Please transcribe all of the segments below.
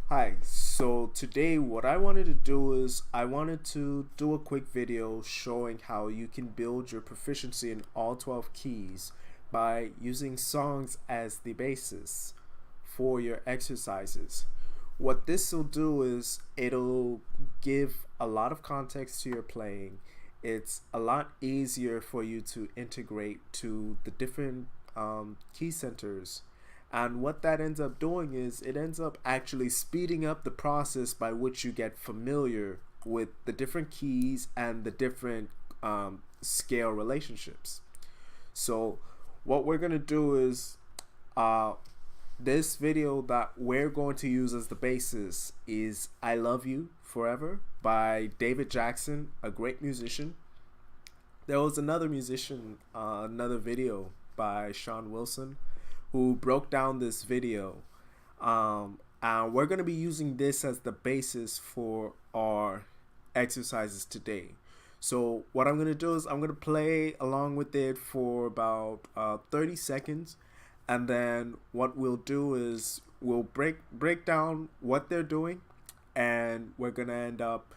Hi, so today what I wanted to do is I wanted to do a quick video showing how you can build your proficiency in all 12 keys by using songs as the basis for your exercises. What this will do is it'll give a lot of context to your playing. It's a lot easier for you to integrate to the different key centers, and what that ends up doing is it ends up actually speeding up the process by which you get familiar with the different keys and the different scale relationships. So what we're going to do is this video that we're going to use as the basis is I Love You Forever by David Jackson, a great musician. There was another musician, another video by Sean Wilson, who broke down this video, and we're going to be using this as the basis for our exercises today. So what I'm going to do is I'm going to play along with it for about 30 seconds, and then what we'll do is we'll break down what they're doing, and we're going to end up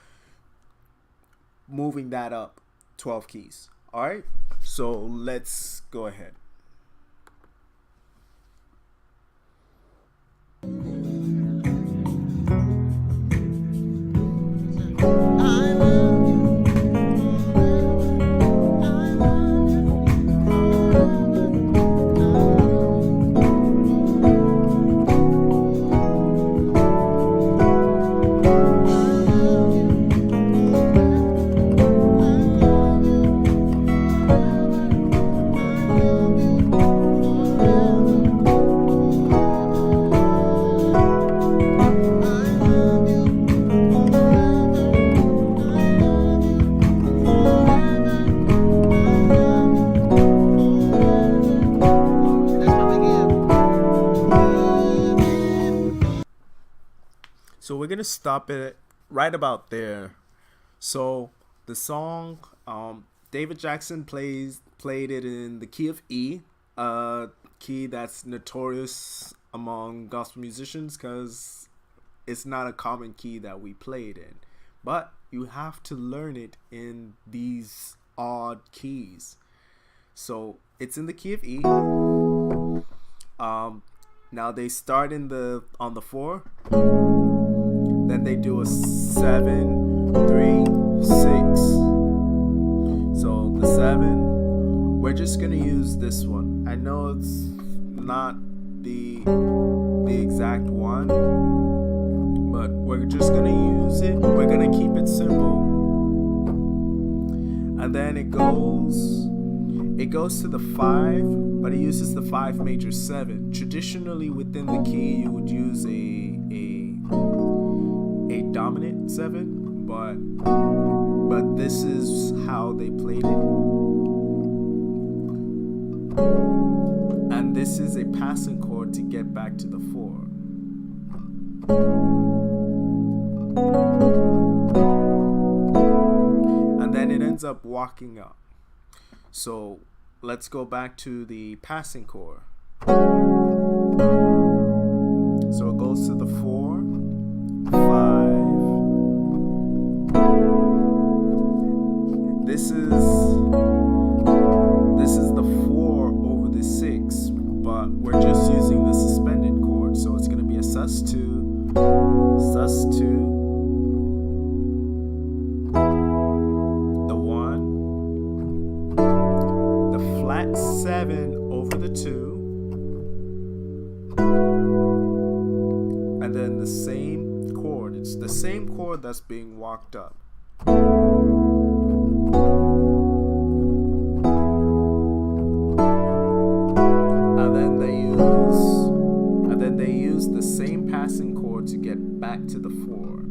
moving that up 12 keys. All right, so let's go ahead. So we're gonna stop it right about there. So the song, David Jackson played it in the key of E, a key that's notorious among gospel musicians because it's not a common key that we play it in. But you have to learn it in these odd keys. So it's in the key of E. Now they start on the 4. Then they do a 7, 3, 6. So the 7, we're just gonna use this one. I know it's not the exact one, but we're just gonna use it. We're gonna keep it simple. And then it goes to the 5, but it uses the 5 major 7. Traditionally within the key you would use a dominant 7, but this is how they played it, and this is a passing chord to get back to the 4. And then it ends up walking up. So let's go back to the passing chord. So it goes to the 4, 5. This is the 4 over the 6, but we're just using the suspended chord, so it's going to be a sus2, sus2, the 1, the flat 7 over the 2, and then the same chord. It's the same chord that's being walked up. And then they use the same passing chord to get back to the 4.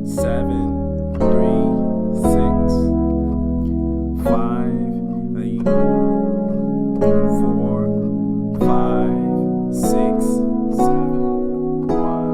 7, 3, 6, 5, 4, 5, 6, 7, 1.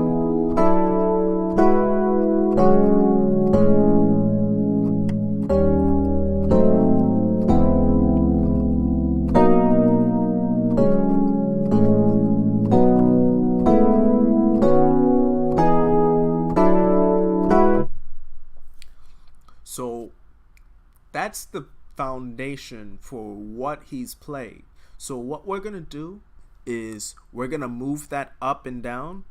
the foundation for what he's playing. So what we're gonna do is we're gonna move that up and down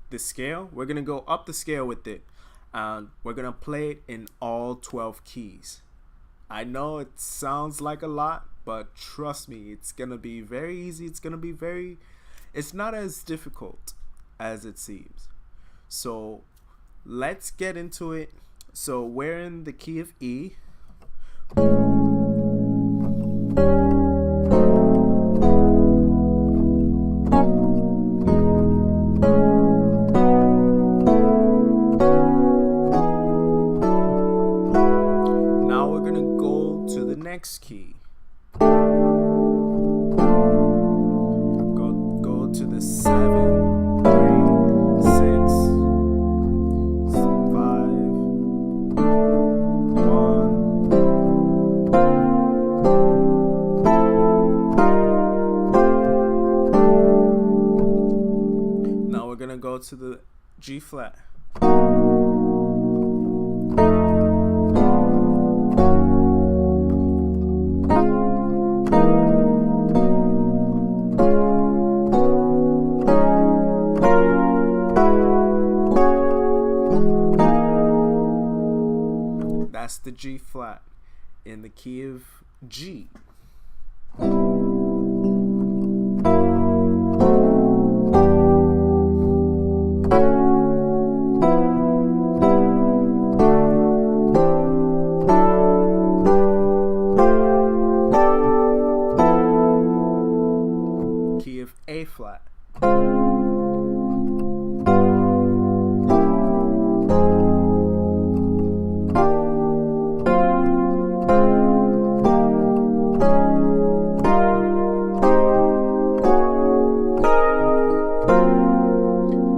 the scale. We're gonna go up the scale with it, and we're gonna play it in all 12 keys. I know it sounds like a lot, but trust me, it's gonna be very easy. It's not as difficult as it seems. So let's get into it. So we're in the key of E. Now we're gonna go to the next key. Go to the 7, 3, 6, 5, 1. Now we're gonna go to the G flat. That's the G flat in the key of G. Key of A flat.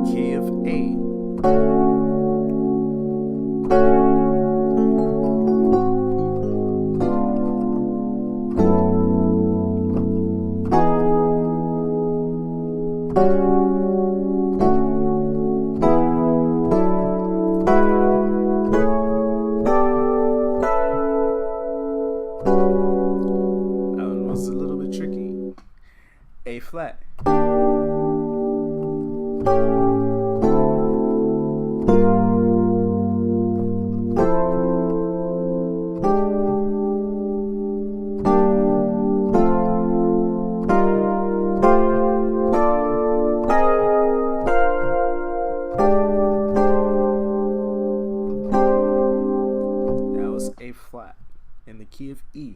Key of A. That one was a little bit tricky. A flat. That was A flat in the key of E.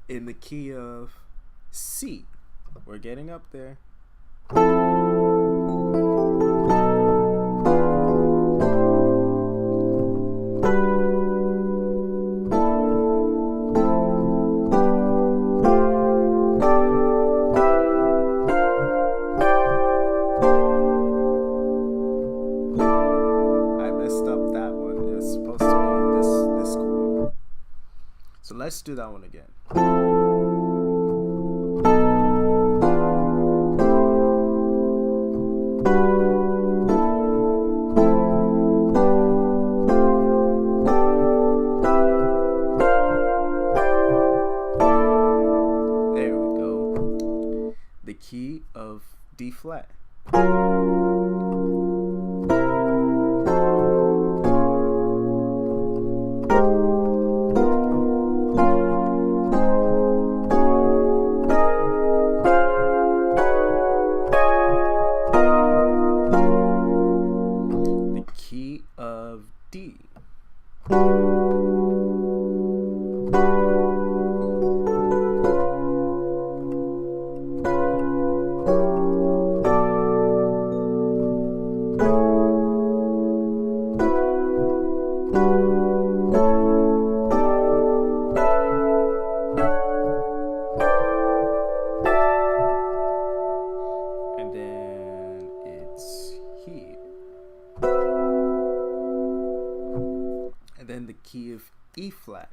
In the key of C. We're getting up there. I messed up that one. It's supposed to be this chord. So let's do that one again. There we go. The key of D flat. The key of D. E flat.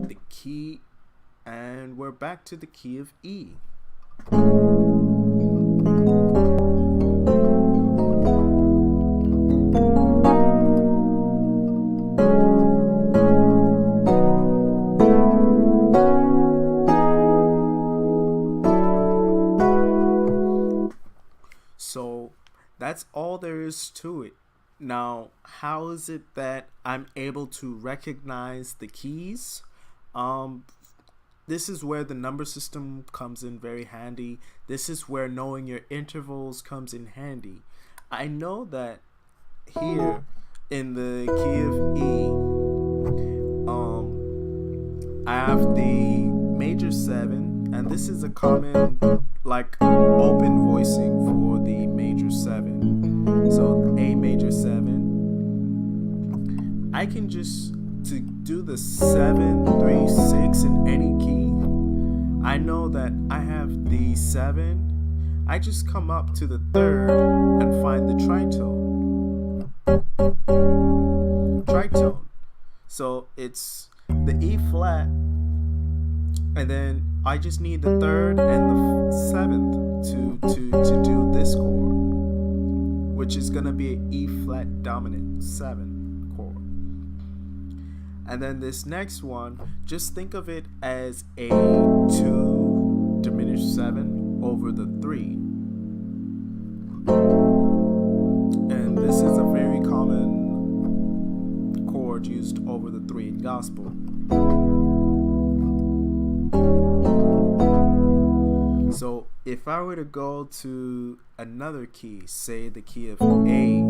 The key, and we're back to the key of E. So that's all there is to it. Now, how is it that I'm able to recognize the keys? This is where the number system comes in very handy. This is where knowing your intervals comes in handy. I know that here in the key of E, I have the major 7, and this is a common like open voicing for the major 7. So A major 7. I can just to do the 7, 3, 6 in any key. I know that I have the 7. I just come up to the 3rd and find the tritone. Tritone. So it's the E flat, and then I just need the 3rd and the 7th to do this chord, which is gonna be an E flat dominant 7 chord. And then this next one, just think of it as a 2 diminished 7 over the 3. And this is a very common chord used over the 3 in gospel. So if I were to go to another key, say the key of A,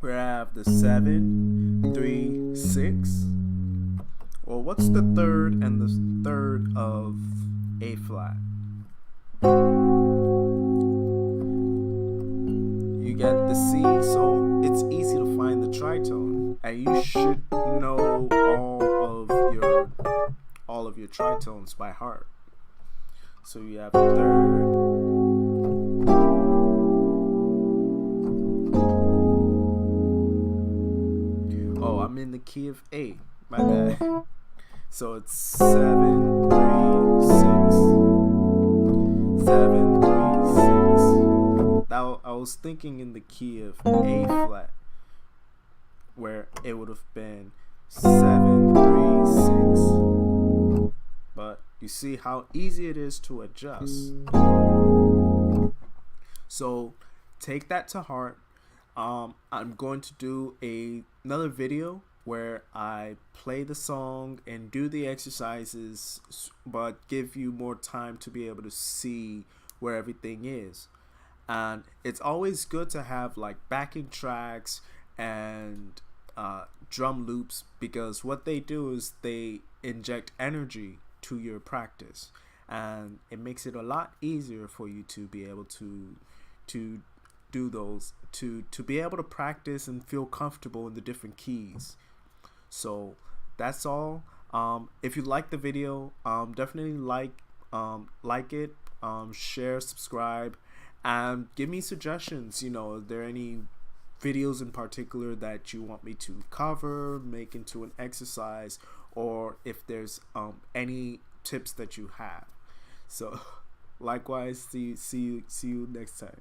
where I have the 7, 3, 6. Well, what's the 3rd and the 3rd of A flat? You get the C, so it's easy to find the tritone, and you should know all of your tritones by heart. So you have the 3rd. Oh, I'm in the key of A. My bad. So it's 7, 3, 6. 7, 3, 6. Now I was thinking in the key of A flat, where it would have been 7, 3, 6. But you see how easy it is to adjust. So take that to heart. I'm going to do another video where I play the song and do the exercises, but give you more time to be able to see where everything is. And it's always good to have like backing tracks and drum loops, because what they do is they inject energy to your practice, and it makes it a lot easier for you to be able to do those, to be able to practice and feel comfortable in the different keys. So that's all. If you like the video, definitely like it, share, subscribe, and give me suggestions. You know, are there any videos in particular that you want me to cover, make into an exercise, or if there's any tips that you have. So likewise, see you next time.